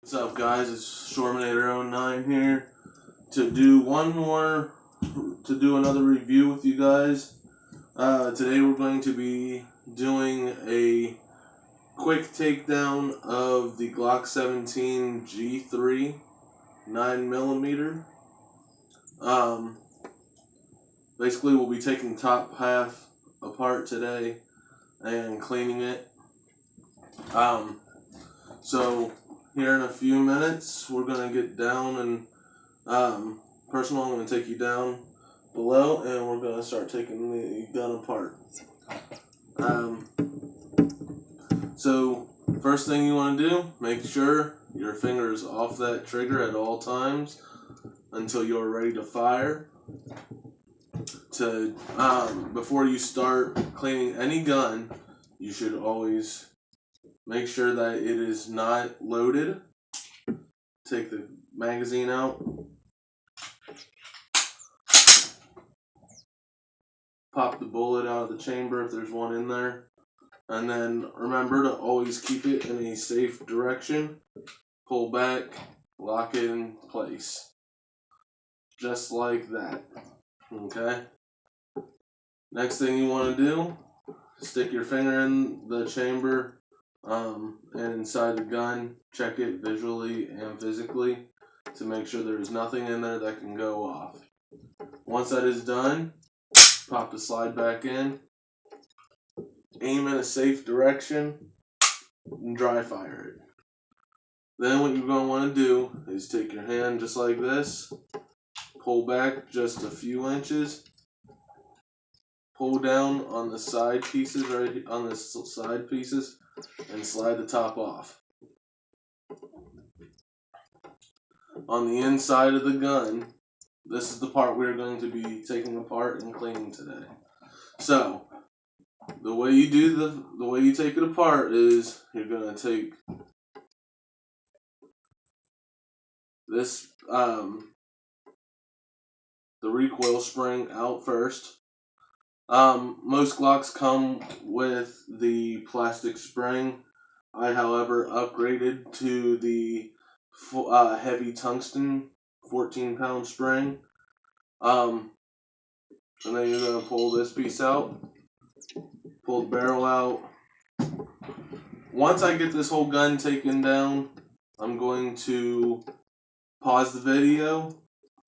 What's up, guys? It's Shorminator09 here to do another review with you guys. Today we're going to be doing a quick takedown of the Glock 17 G3 9mm. Basically, we'll be taking top half apart today and cleaning it. So here in a few minutes, we're going to get down and, first of all, I'm going to take you down below and we're going to start taking the gun apart. So first thing you want to do, make sure your finger is off that trigger at all times until you're ready to fire. Before you start cleaning any gun, you should always make sure that it is not loaded. Take the magazine out. Pop the bullet out of the chamber if there's one in there. And then remember to always keep it in a safe direction. Pull back, lock it in place. Just like that. Okay? Next thing you want to do, stick your finger in the chamber and inside the gun. Check it visually and physically to make sure there's nothing in there that can go off. Once that is done, pop the slide back in, aim in a safe direction, and dry fire it. Then what you're going to want to do is take your hand just like this, pull back just a few inches, pull down on the side pieces, right on the side pieces, and slide the top off. On the inside of the gun, this is the part we're going to be taking apart and cleaning today. So, the way you take it apart is you're going to take this, the recoil spring out first. Most Glocks come with the plastic spring. I, however, upgraded to the heavy tungsten 14-pound spring. And then you're going to pull this piece out. Pull the barrel out. Once I get this whole gun taken down, I'm going to pause the video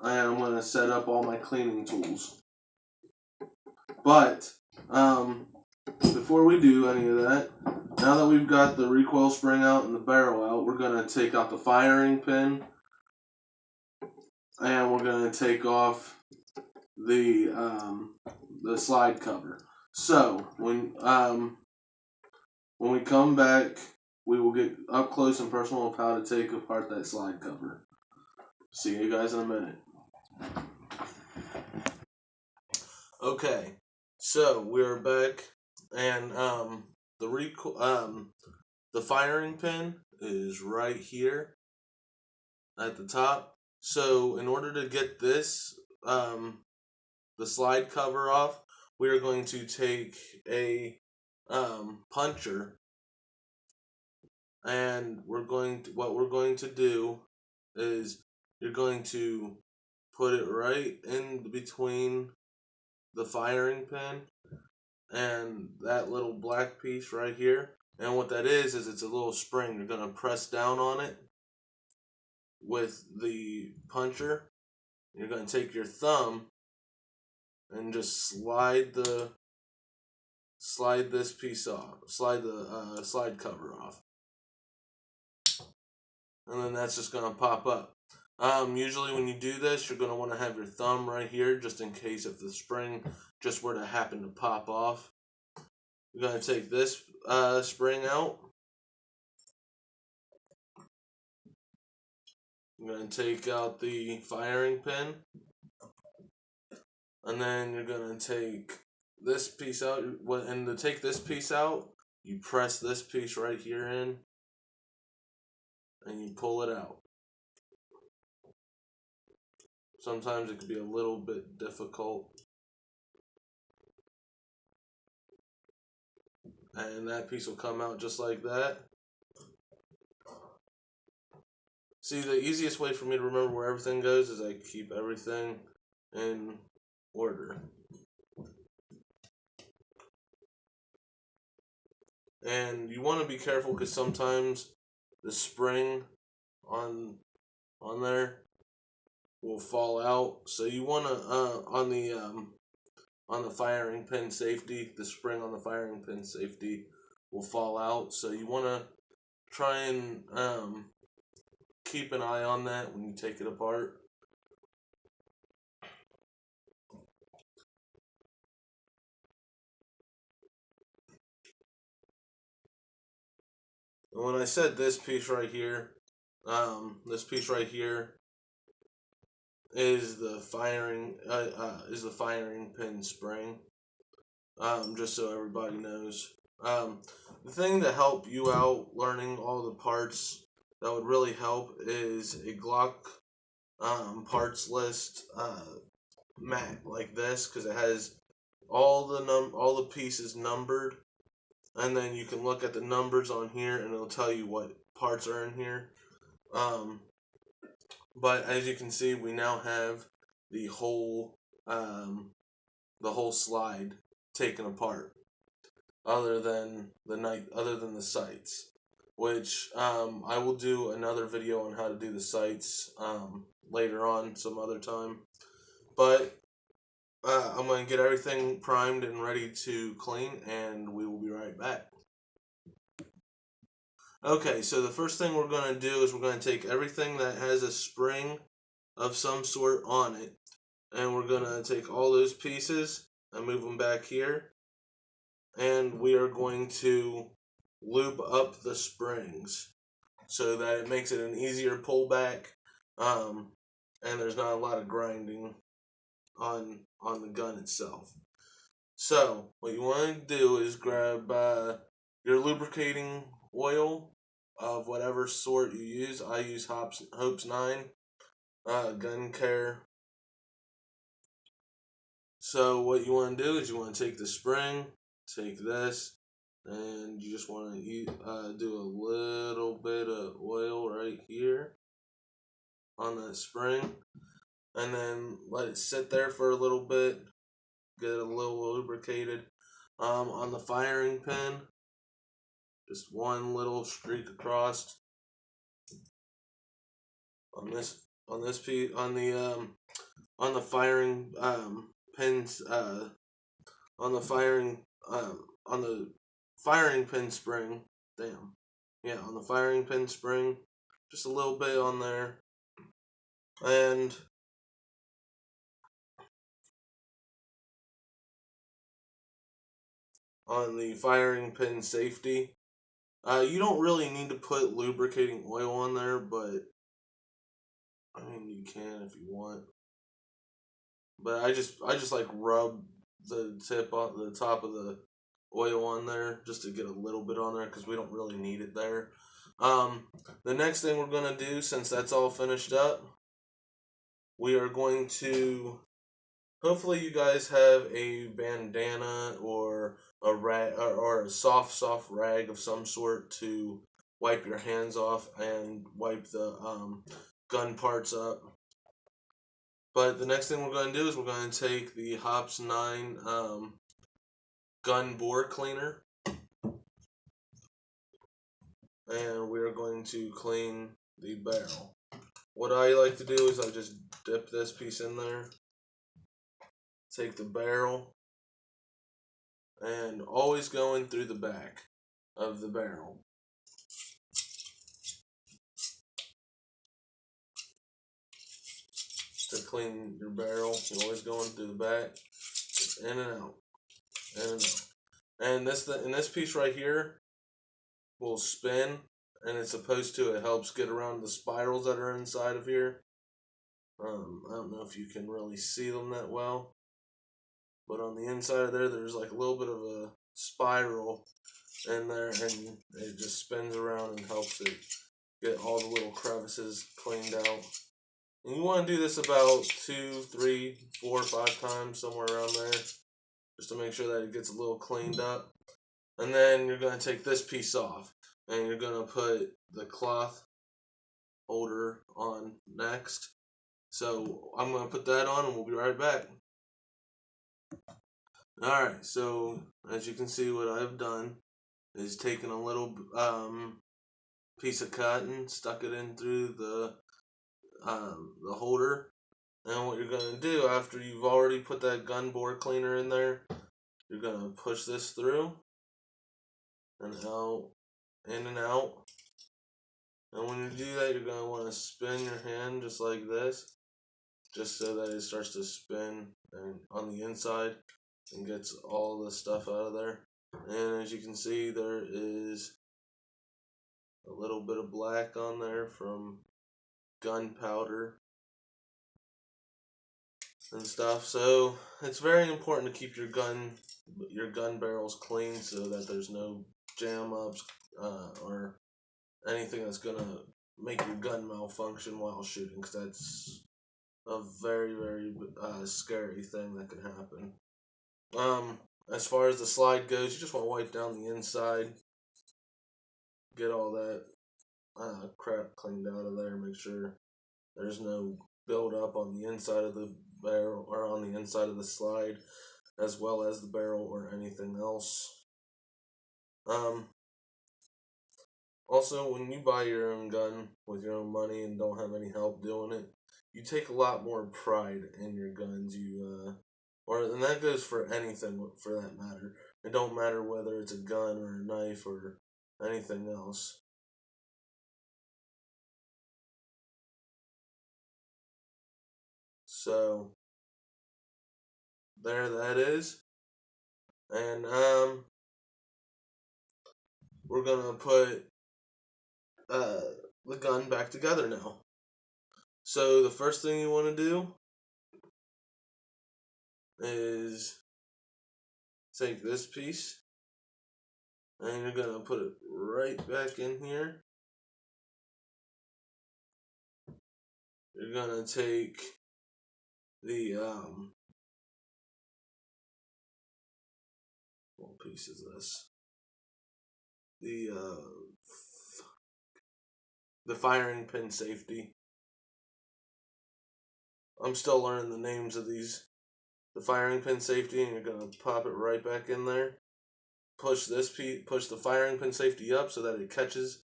and I'm going to set up all my cleaning tools. But before we do any of that, now that we've got the recoil spring out and the barrel out, we're going to take out the firing pin and we're going to take off the slide cover. So when we come back, we will get up close and personal of how to take apart that slide cover. See you guys in a minute. Okay, so we're back, and the firing pin is right here at the top. So in order to get this the slide cover off, we are going to take a puncher, and what we're going to do is you're going to put it right in between the firing pin and that little black piece right here. And what that is it's a little spring. You're going to press down on it with the puncher. You're going to take your thumb and just slide this piece off. Slide the slide cover off. And then that's just going to pop up. Usually when you do this, you're going to want to have your thumb right here just in case if the spring just were to happen to pop off. You're going to take this spring out. You're going to take out the firing pin. And then you're going to take this piece out. And to take this piece out, you press this piece right here in. And you pull it out. Sometimes it can be a little bit difficult. And that piece will come out just like that. See, the easiest way for me to remember where everything goes is I keep everything in order. And you want to be careful because sometimes the spring on there will fall out. So you want to on the firing pin safety, the spring on the firing pin safety will fall out. So you want to try and keep an eye on that when you take it apart. And when I said this piece right here is the firing pin spring. Just so everybody knows. The thing to help you out learning all the parts that would really help is a Glock parts list mat like this, because it has all the pieces numbered, and then you can look at the numbers on here and it'll tell you what parts are in here. But as you can see, we now have the whole slide taken apart, other than the sights, which I will do another video on how to do the sights later on some other time. But I'm going to get everything primed and ready to clean, and we will be right back. Okay, so the first thing we're going to do is we're going to take everything that has a spring of some sort on it, and we're going to take all those pieces and move them back here, and we are going to lube up the springs so that it makes it an easier pullback, and there's not a lot of grinding on the gun itself. So what you want to do is grab your lubricating oil of whatever sort you use. I use Hope's 9 Gun Care. So what you want to do is you want to take the spring, take this, and you just want to do a little bit of oil right here on that spring, and then let it sit there for a little bit, get it a little lubricated. On the firing pin, just one little streak across. On the firing pins on the firing pin spring. On the firing pin spring, just a little bit on there, and on the firing pin safety. You don't really need to put lubricating oil on there, but I mean you can if you want. But I just like rub the tip on the top of the oil on there just to get a little bit on there, because we don't really need it there. The next thing we're gonna do, since that's all finished up, we are going to, hopefully you guys have a bandana or a rag or a soft rag of some sort to wipe your hands off and wipe the gun parts up. But the next thing we're going to do is we're going to take the Hope's 9 gun bore cleaner, and we're going to clean the barrel. What I like to do is I just dip this piece in there, take the barrel, and always going through the back of the barrel. To clean your barrel, you're always going through the back, just in and out, in and out. And this piece right here will spin, and it's supposed to. It helps get around the spirals that are inside of here. I don't know if you can really see them that well, but on the inside of there, there's like a little bit of a spiral in there, and it just spins around and helps it get all the little crevices cleaned out. And you want to do this about 2, 3, 4, 5 times, somewhere around there, just to make sure that it gets a little cleaned up. And then you're going to take this piece off, and you're going to put the cloth holder on next. So I'm going to put that on and we'll be right back. Alright, so as you can see, what I've done is taken a little piece of cotton, stuck it in through the holder. And what you're going to do after you've already put that gun bore cleaner in there, you're going to push this through and out, in and out. And when you do that, you're going to want to spin your hand just like this, just so that it starts to spin and on the inside and gets all the stuff out of there. And as you can see, there is a little bit of black on there from gunpowder and stuff. So it's very important to keep your gun barrels clean so that there's no jam ups or anything that's gonna make your gun malfunction while shooting, because that's a very, very scary thing that can happen. As far as the slide goes, you just want to wipe down the inside, get all that crap cleaned out of there, make sure there's no build up on the inside of the barrel or on the inside of the slide, as well as the barrel or anything else. Also, when you buy your own gun with your own money and don't have any help doing it, you take a lot more pride in your guns. And that goes for anything for that matter. It don't matter whether it's a gun or a knife or anything else. So there that is. And we're gonna put the gun back together now. So the first thing you want to do is take this piece and you're gonna put it right back in here. You're gonna take the what piece is this? The firing pin safety. I'm still learning the names of these. The firing pin safety, and you're gonna pop it right back in there. Push this piece, push the firing pin safety up so that it catches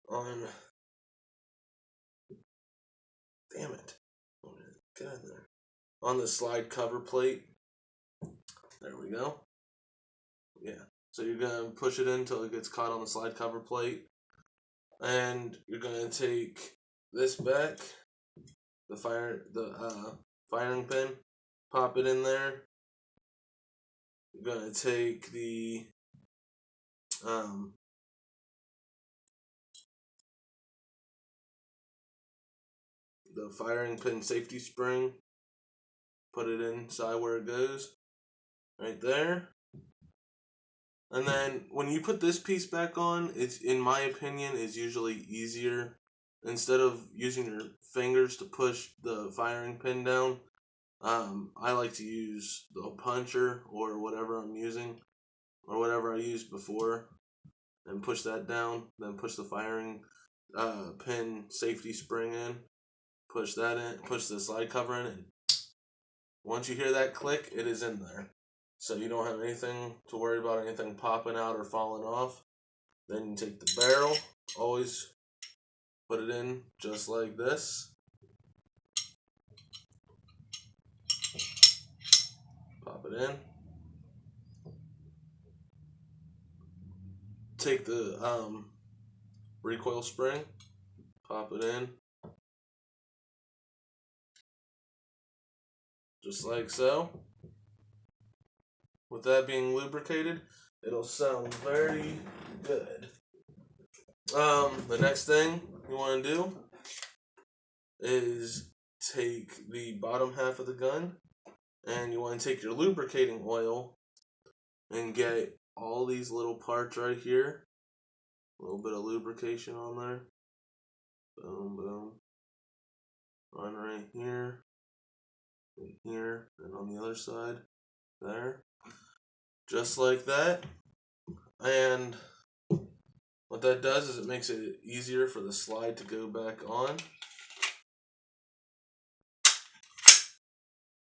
on. Damn it! Get in there. On the slide cover plate. There we go. Yeah. So you're gonna push it in until it gets caught on the slide cover plate, and you're gonna take this back, the firing pin, pop it in there. You're gonna take the firing pin safety spring, put it inside where it goes, right there. And then when you put this piece back on, it's, in my opinion, is usually easier. Instead of using your fingers to push the firing pin down, I like to use the puncher or whatever I'm using, or whatever I used before, and push that down. Then push the firing pin safety spring in, push that in, push the slide cover in, and once you hear that click, it is in there. So you don't have anything to worry about, anything popping out or falling off. Then you take the barrel, always put it in just like this. Pop it in. Take the recoil spring, pop it in. Just like so. With that being lubricated, it'll sound very good. The next thing you want to do is take the bottom half of the gun, and you want to take your lubricating oil and get all these little parts right here. A little bit of lubrication on there. Boom, boom. Run right here, and here, and on the other side, there. Just like that. And What that does is it makes it easier for the slide to go back on.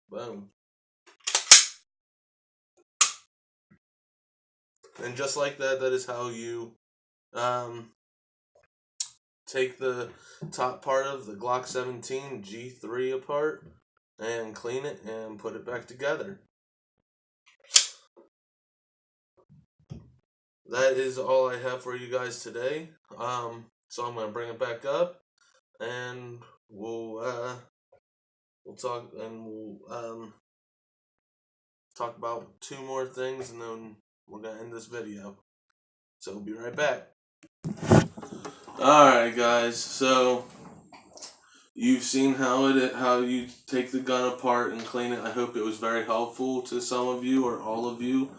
Boom. And just like that, that is how you take the top part of the Glock 17 G3 apart and clean it and put it back together. That is all I have for you guys today. So I'm gonna bring it back up, and we'll talk, and we'll talk about 2 more things, and then we're gonna end this video. So we'll be right back. Alright guys, so you've seen how you take the gun apart and clean it. I hope it was very helpful to some of you or all of you,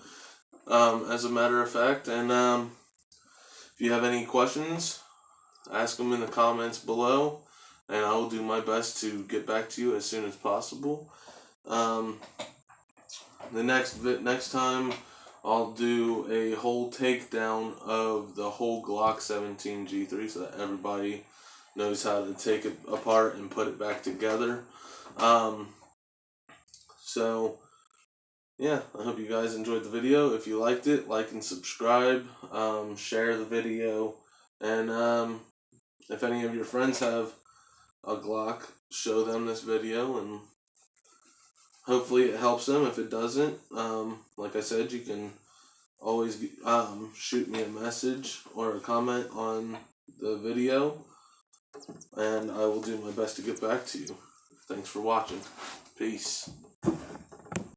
as a matter of fact. And if you have any questions, ask them in the comments below, and I will do my best to get back to you as soon as possible. The next time I'll do a whole takedown of the whole Glock 17 G3 so that everybody knows how to take it apart and put it back together. So yeah, I hope you guys enjoyed the video. If you liked it, like and subscribe, share the video, and if any of your friends have a Glock, show them this video, and hopefully it helps them. If it doesn't, like I said, you can always shoot me a message or a comment on the video, and I will do my best to get back to you. Thanks for watching. Peace.